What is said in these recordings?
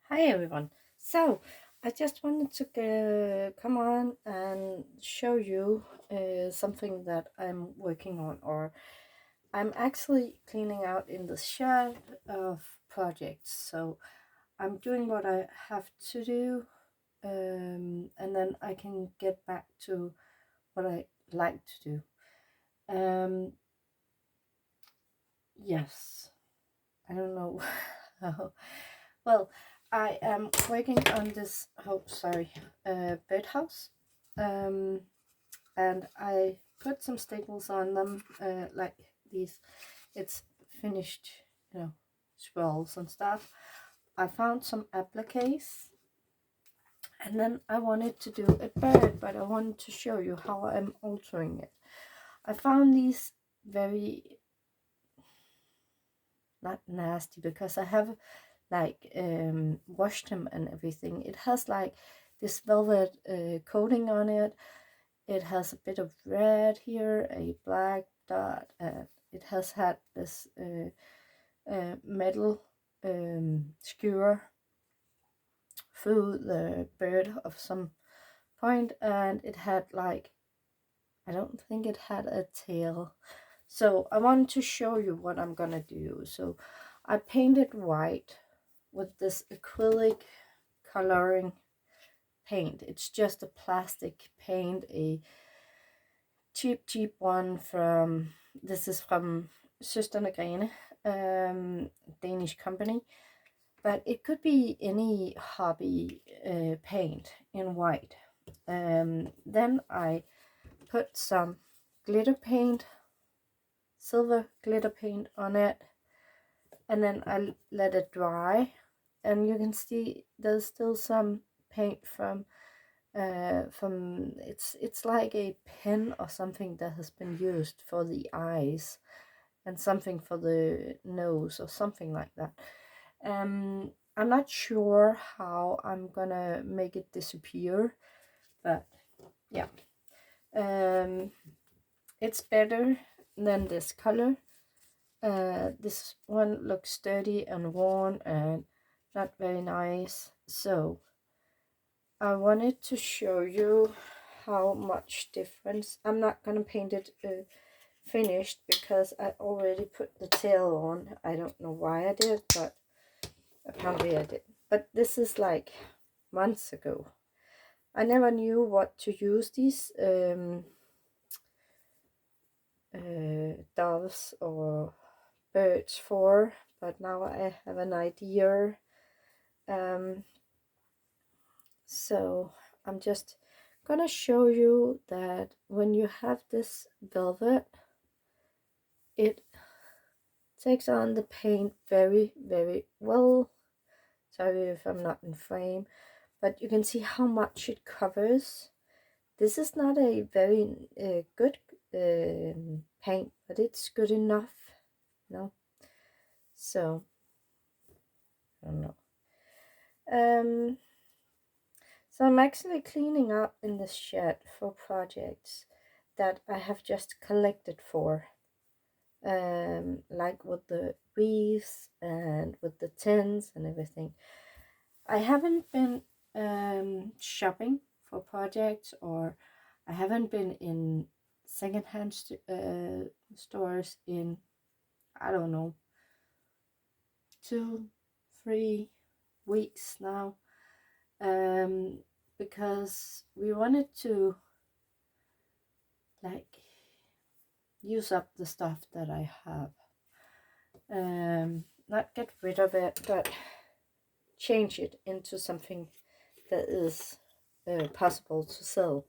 Hi everyone. So I just wanted to come on and show you something that I'm working on, or I'm actually cleaning out in the shed of projects. So I'm doing what I have to do, and then I can get back to what I like to do. Um, yes, I don't know how. Well, I am working on this. Oh, sorry, birdhouse, um, and I put some staples on them, like these. It's finished, you know, swirls and stuff. I found some appliques, and then I wanted to do a bird, but I wanted to show you how I'm altering it. I found these very not nasty because I have like washed them and everything. It has like this velvet coating on it. It has a bit of red here, a black dot, and it has had this metal skewer through the bird of some point, and it had like, I don't think it had a tail. So I want to show you what I'm gonna do. So I painted white with this acrylic coloring paint. It's just a plastic paint, a cheap one from, this is from Søstrene Grene, Danish company, but it could be any hobby paint in white. Then I put some glitter paint, silver glitter paint on it, and then I let it dry, and you can see there's still some paint from it's like a pen or something that has been used for the eyes and something for the nose or something like that. I'm not sure how I'm gonna make it disappear, but yeah, it's better than this color. This one looks dirty and worn and not very nice, so I wanted to show you how much difference. I'm not gonna paint it finished because I already put the tail on. I don't know why I did, but apparently I did. But this is like months ago. I never knew what to use these doves or birds for, but now I have an idea. Um, so I'm just gonna show you that when you have this velvet, it takes on the paint very well. Sorry if I'm not in frame, but you can see how much it covers. This is not a very good paint, but it's good enough, you know. So I don't know. Um, so I'm actually cleaning up in the shed for projects that I have just collected for, like with the wreaths and with the tins and everything. I haven't been shopping for projects, or I haven't been in secondhand stores in, I don't know, 2 3 weeks now, um, because we wanted to like use up the stuff that I have, not get rid of it, but change it into something that is possible to sell.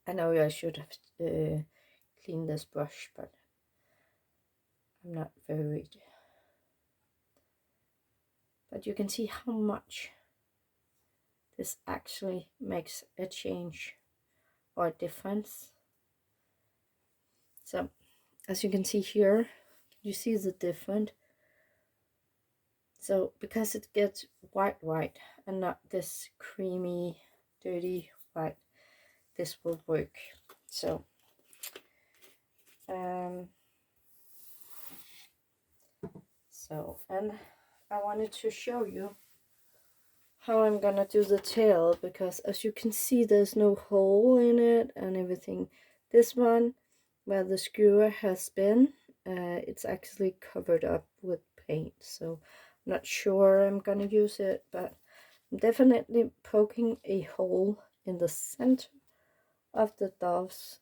I know I should have cleaned this brush, but I'm not very. But you can see how much this actually makes a change or a difference. So as you can see here, you see the difference. So because it gets white and not this creamy dirty white, this will work. So um and I wanted to show you how I'm gonna do the tail, because as you can see there's no hole in it and everything. This one, where the skewer has been, it's actually covered up with paint, so I'm not sure I'm gonna use it, but I'm definitely poking a hole in the center of the dove's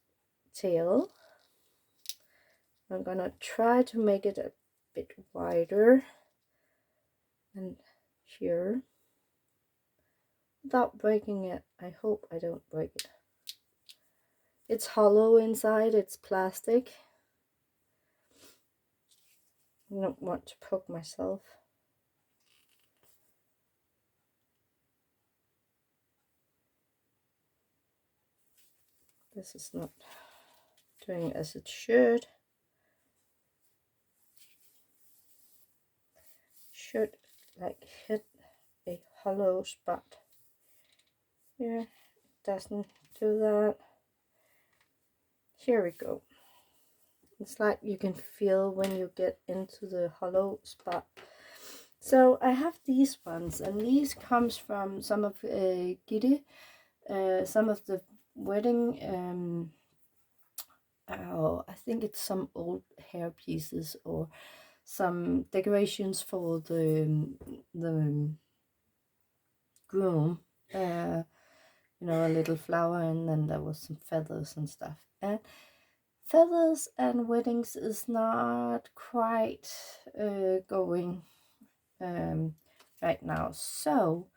tail. I'm gonna try to make it a bit wider, and here, without breaking it. I hope I don't break it. It's hollow inside, it's plastic. I don't want to poke myself. This is not doing as it should. Should like hit a hollow spot. Here, it doesn't do that. Here we go. It's like you can feel when you get into the hollow spot. So I have these ones, and these comes from some of Gitte, some of the wedding. Oh, I think it's some old hair pieces or some decorations for the groom. You know, a little flower, and then there was some feathers and stuff. And feathers and weddings is not quite going right now. So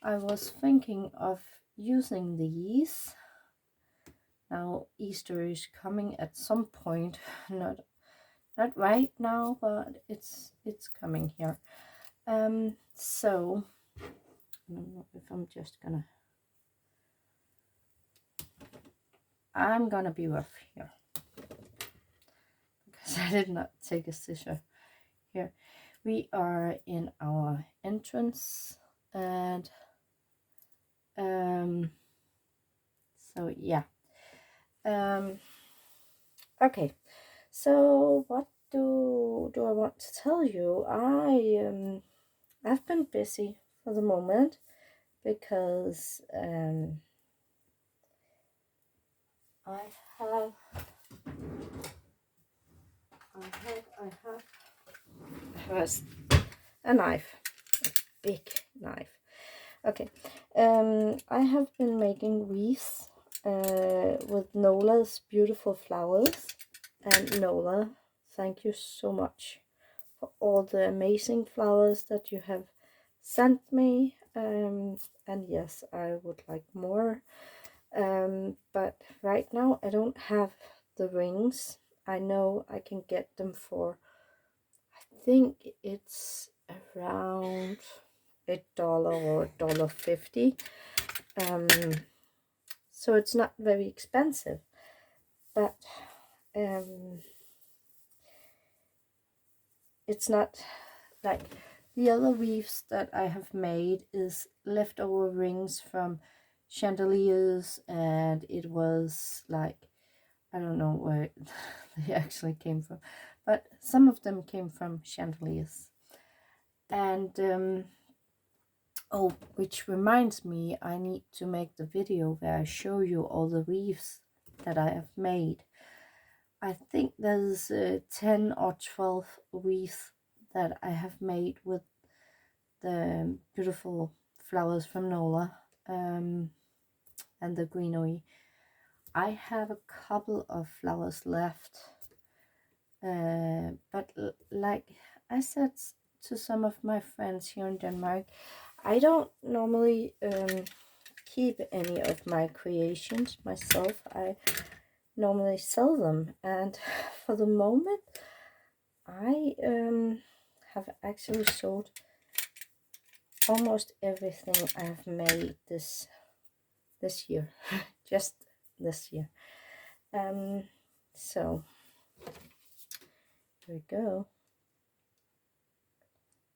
I was thinking of using these. Now Easter is coming at some point, not right now, but it's coming here. So I don't know if I'm gonna be rough here, because I did not take a scissor here. We are in our entrance, and so yeah. Okay, so what do I want to tell you? I've been busy for the moment, because I have a knife, a big knife. Okay, I have been making wreaths with Nola's beautiful flowers. And Nola, thank you so much for all the amazing flowers that you have sent me. And yes, I would like more. But right now I don't have the rings. I know I can get them for, I think it's around $1 or $1.50. So it's not very expensive, but it's not like the other wreaths that I have made is leftover rings from chandeliers, and it was like, I don't know where they actually came from, but some of them came from chandeliers. And oh, which reminds me, I need to make the video where I show you all the wreaths that I have made. I think there's 10 or 12 wreaths that I have made with the beautiful flowers from Nola, and the greenery. I have a couple of flowers left, but like I said to some of my friends here in Denmark, I don't normally keep any of my creations myself. I normally sell them, and for the moment I have actually sold almost everything I've made this year. Just this year. So here we go.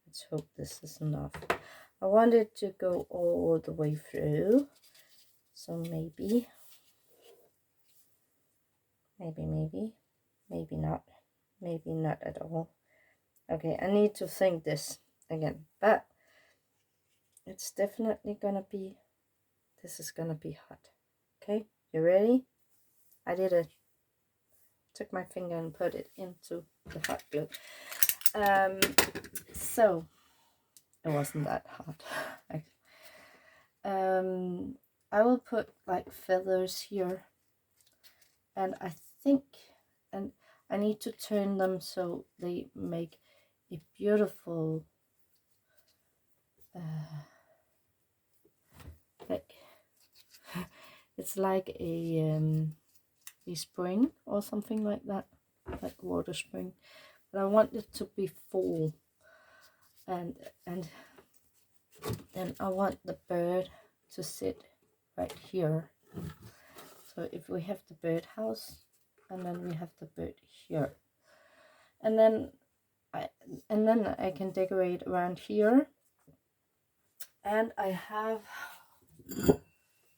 Let's hope this is enough. I wanted to go all the way through, so maybe not at all. Okay, I need to think this again, but it's definitely gonna be, this is gonna be hot. Okay, you ready? I did it. Took my finger and put it into the hot glue. So it wasn't that hot. I will put like feathers here, and I think, and I need to turn them so they make a beautiful like it's like a spring or something like that, like water spring, but I want it to be full, and then I want the bird to sit right here. So if we have the birdhouse, and then we have the bird here, and then I can decorate around here, and I have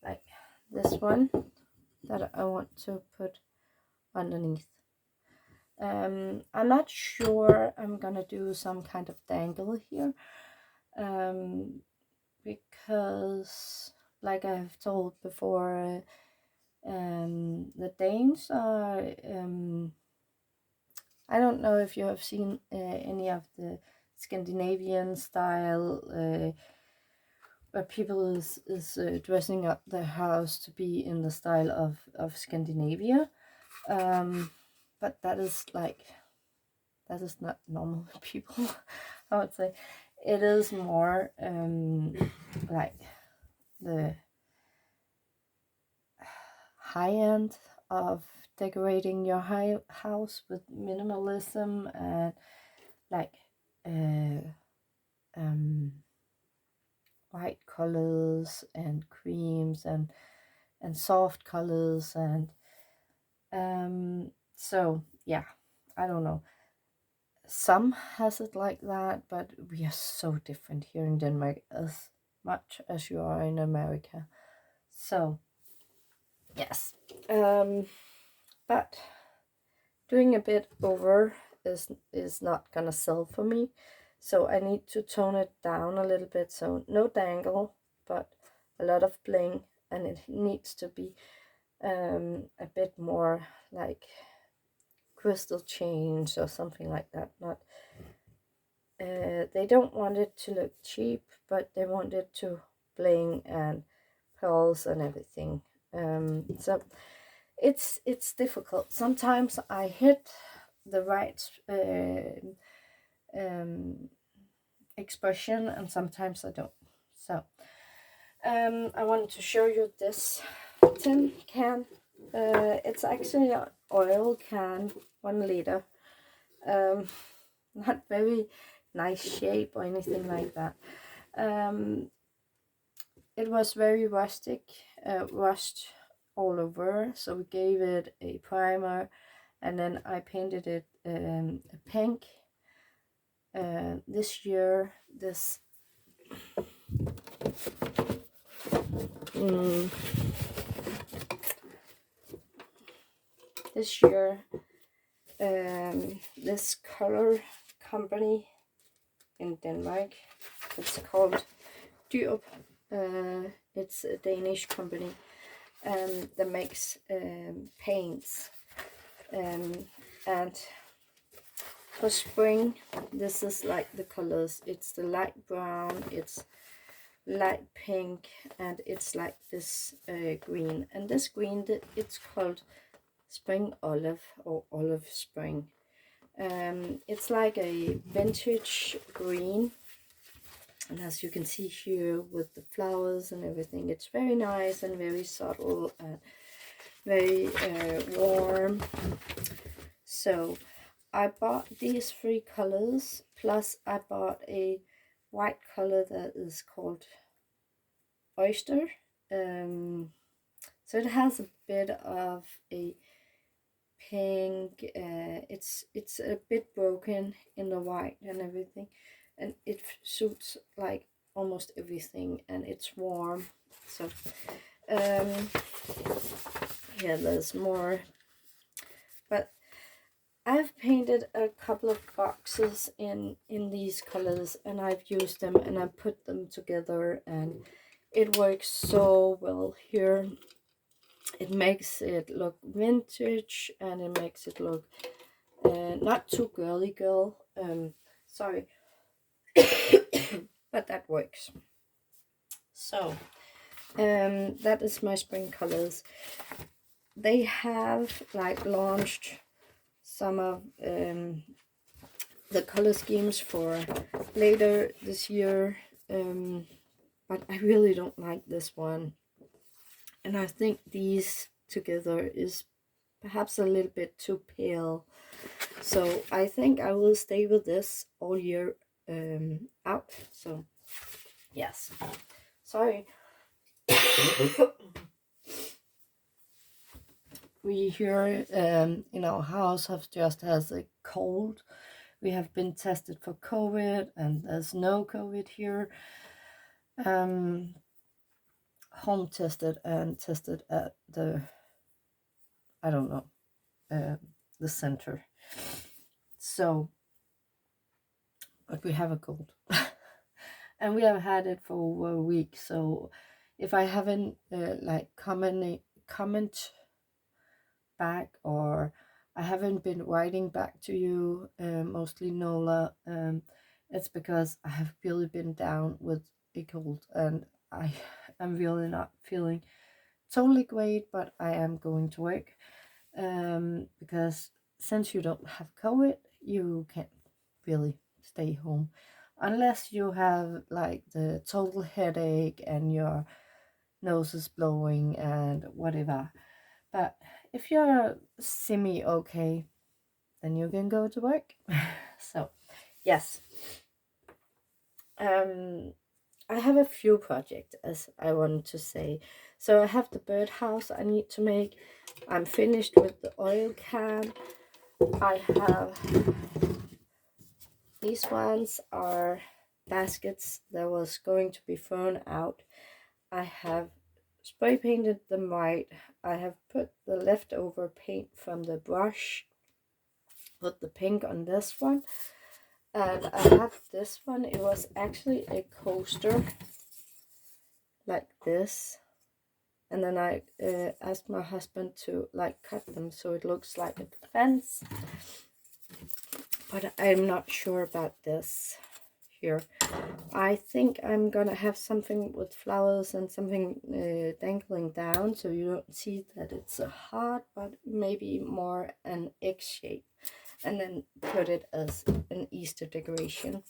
like this one that I want to put underneath. I'm not sure I'm gonna do some kind of dangle here, because like I've told before, the Danes are, I don't know if you have seen any of the Scandinavian style where people is dressing up their house to be in the style of Scandinavia, but that is not normal people. I would say it is more like the high end of decorating your house with minimalism and like white colors and creams and soft colors, and so yeah, I don't know, some has it like that, but we are so different here in Denmark as much as you are in America. So yes, but doing a bit over is not gonna sell for me, so I need to tone it down a little bit. So no dangle, but a lot of bling, and it needs to be a bit more like crystal chains or something like that. Not they don't want it to look cheap, but they want it to bling and pearls and everything. So it's difficult. Sometimes I hit the right expression, and sometimes I don't. So I wanted to show you this tin can. It's actually an oil can, 1 liter. Not very nice shape or anything like that. It was very rustic, rust all over, so we gave it a primer, and then I painted it pink. This year, this this color company in Denmark, it's called Dyrup. It's a Danish company that makes paints, and for spring, this is like the colors. It's the light brown, it's light pink, and it's like this green. And this green, it's called spring olive or olive spring. It's like a vintage green, and as you can see here with the flowers and everything, it's very nice and very subtle and very warm. So I bought these 3 colors, plus I bought a white color that is called oyster. So it has a bit of a pink, it's a bit broken in the white and everything, and it suits like almost everything, and it's warm. So yeah, there's more, but I've painted a couple of boxes in these colors, and I've used them and I put them together, and it works so well here. It makes it look vintage, and it makes it look not too girly girl. Sorry, but that works. So that is my spring colors. They have like launched some of the color schemes for later this year, but I really don't like this one, and I think these together is perhaps a little bit too pale, so I think I will stay with this all year out. So yes, sorry. We here in our house have just has a cold. We have been tested for COVID, and there's no COVID here. Home tested and tested at the, I don't know, the center. So, but we have a cold, and we have had it for over a week. So, if I haven't like comment back, or I haven't been writing back to you, mostly Nola, it's because I have really been down with a cold, and I am really not feeling totally great, but I am going to work, because since you don't have COVID, you can't really stay home unless you have like the total headache and your nose is blowing and whatever. But if you're semi okay, then you can go to work. So, yes. I have a few projects, as I wanted to say. So I have the birdhouse I need to make. I'm finished with the oil can. I have these ones are baskets that was going to be thrown out. I have spray painted them white. I have put the leftover paint from the brush, put the pink on this one, and I have this one. It was actually a coaster like this, and then I asked my husband to like cut them so it looks like a fence, but I'm not sure about this here. I think I'm gonna have something with flowers and something dangling down, so you don't see that it's a heart, but maybe more an egg shape, and then put it as an Easter decoration.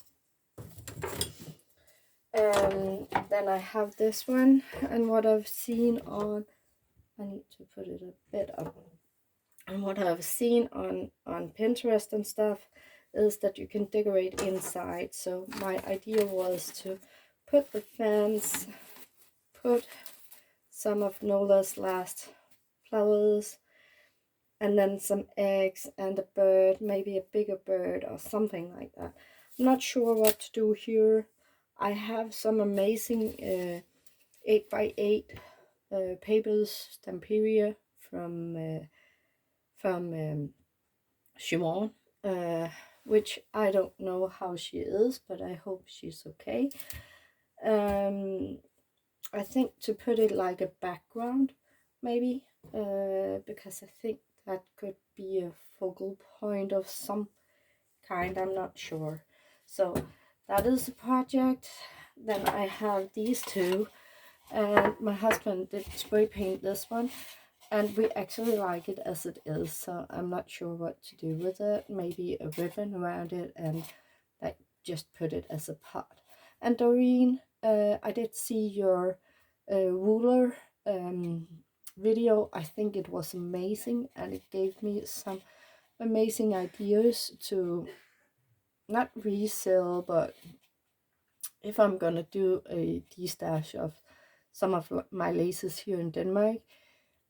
And then I have this one, and what I've seen on, I need to put it a bit up, and what I've seen on Pinterest and stuff is that you can decorate inside. So my idea was to put the fence, put some of Nola's last flowers, and then some eggs and a bird, maybe a bigger bird or something like that. I'm not sure what to do here. I have some amazing 8x8 papers, Stamperia from Shimon, which I don't know how she is, but I hope she's okay. I think to put it like a background, maybe, because I think that could be a focal point of some kind, I'm not sure. So that is the project. Then I have these two, and my husband did spray paint this one, and we actually like it as it is, so I'm not sure what to do with it. Maybe a ribbon around it and like just put it as a pot. And Doreen, I did see your ruler video. I think it was amazing, and it gave me some amazing ideas to not resell, but if I'm gonna do a destash of some of my laces here in Denmark,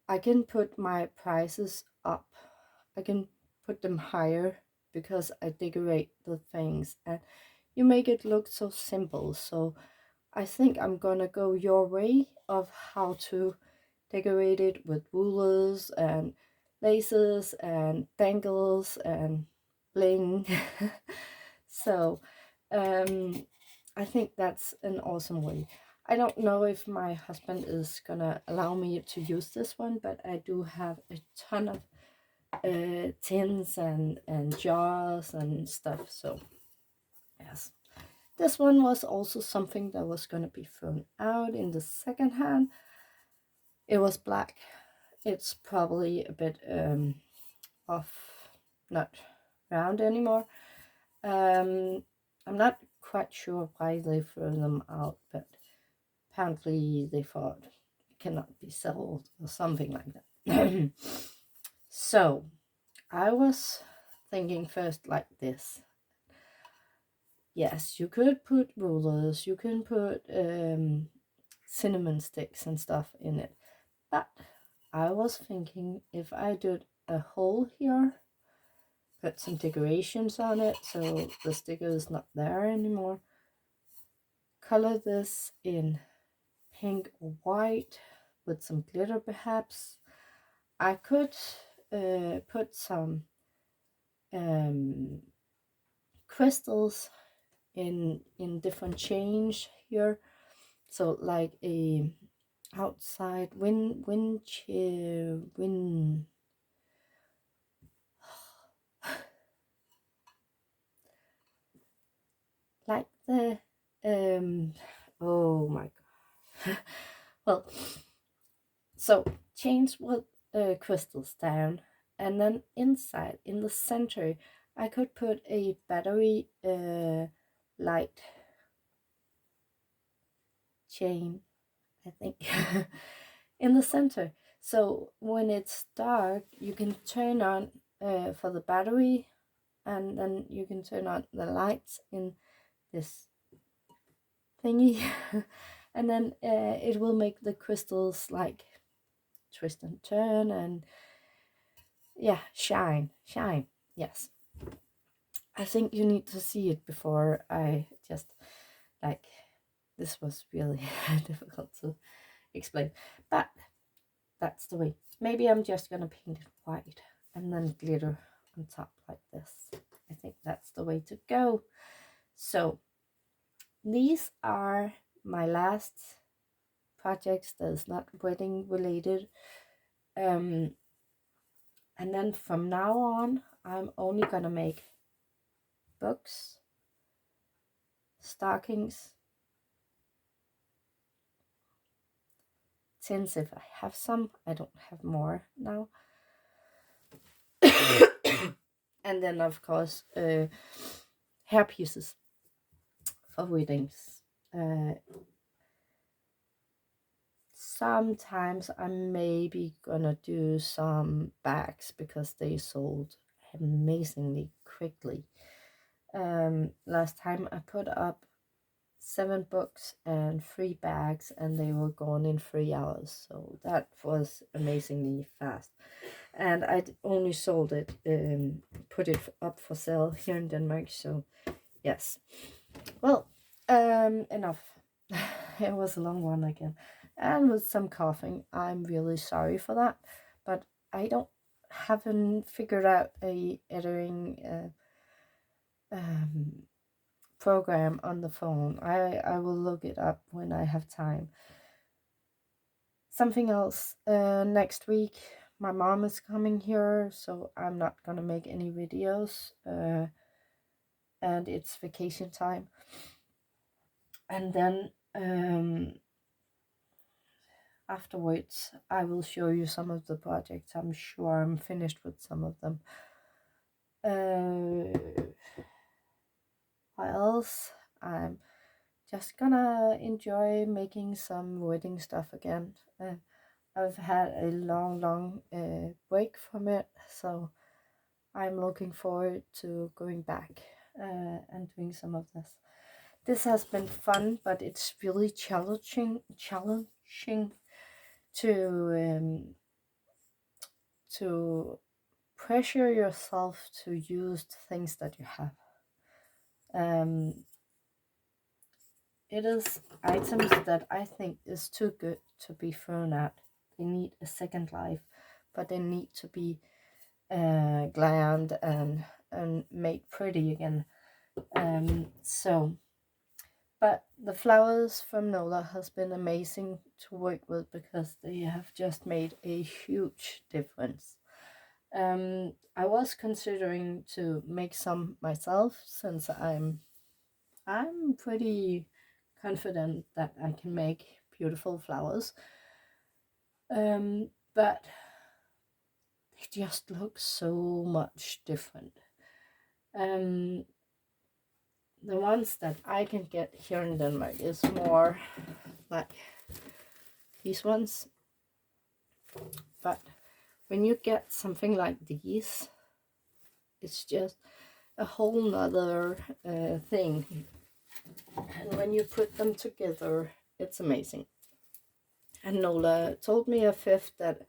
I can put my prices up. I can put them higher because I decorate the things, and you make it look so simple. So I think I'm gonna go your way of how to decorate it with rulers and laces and dangles and bling. So I think that's an awesome way. I don't know if my husband is gonna allow me to use this one, but I do have a ton of tins and jars and stuff. So yes, this one was also something that was gonna be thrown out in the second hand. It was black. It's probably a bit off, not round anymore. I'm not quite sure why they threw them out, but apparently they thought it cannot be sold or something like that. So I was thinking first like this. Yes, you could put rulers, you can put cinnamon sticks and stuff in it, but I was thinking if I did a hole here, put some decorations on it so the sticker is not there anymore, color this in pink or white with some glitter perhaps. I could put some crystals in different change here, so like a outside wind like the oh my god. Well, so change what crystals down, and then inside in the center I could put a battery light chain, I think, in the center. So when it's dark, you can turn on for the battery, and then you can turn on the lights in this thingy, and then it will make the crystals like twist and turn and yeah, shine. Yes, I think you need to see it before I just like, this was really difficult to explain, but that's the way. Maybe I'm just gonna paint it white and then glitter on top like this. I think that's the way to go. So these are my last projects that is not wedding related, and then from now on I'm only gonna make books, stockings, tins if I have some. I don't have more now. And then of course hair pieces for weddings. Sometimes I'm maybe gonna do some bags because they sold amazingly quickly. Last time I put up 7 books and 3 bags, and they were gone in 3 hours, so that was amazingly fast. And I only sold it, put it up for sale here in Denmark. So yes, well, enough. It was a long one again, and with some coughing. I'm really sorry for that, but I haven't figured out a editing program on the phone. I will look it up when I have time. Something else, next week my mom is coming here, so I'm not gonna make any videos, and it's vacation time. And then afterwards I will show you some of the projects. I'm sure I'm finished with some of them. What else? I'm just gonna enjoy making some wedding stuff again. I've had a long break from it, so I'm looking forward to going back and doing some of this. This has been fun, but it's really challenging to pressure yourself to use the things that you have. It is items that I think is too good to be thrown out. They need a second life, but they need to be gland and made pretty again. So, but the flowers from Nola has been amazing to work with because they have just made a huge difference. I was considering to make some myself since I'm pretty confident that I can make beautiful flowers. But they just look so much different. The ones that I can get here in Denmark is more like these ones. But when you get something like these, it's just a whole nother thing. And when you put them together, it's amazing. And Nola told me a fifth that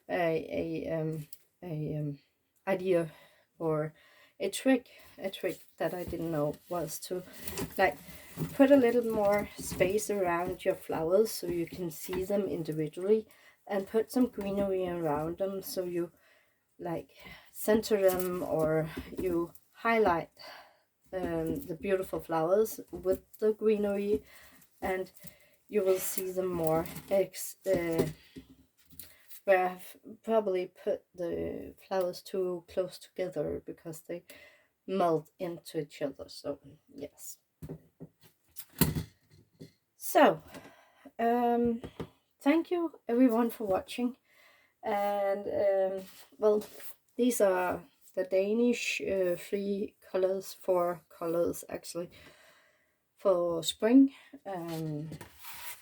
a idea or a trick that I didn't know was to like put a little more space around your flowers so you can see them individually, and put some greenery around them so you like center them, or you highlight the beautiful flowers with the greenery, and you will see them more where I've probably put the flowers too close together because they melt into each other. So yes. So thank you everyone for watching, and well, these are the Danish 3 colors, 4 colors actually, for spring,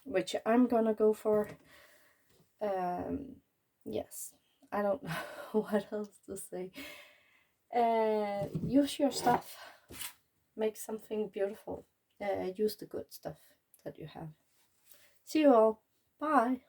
which I'm gonna go for. Yes, I don't know what else to say. Use your stuff, make something beautiful. Use the good stuff that you have. See you all. Bye.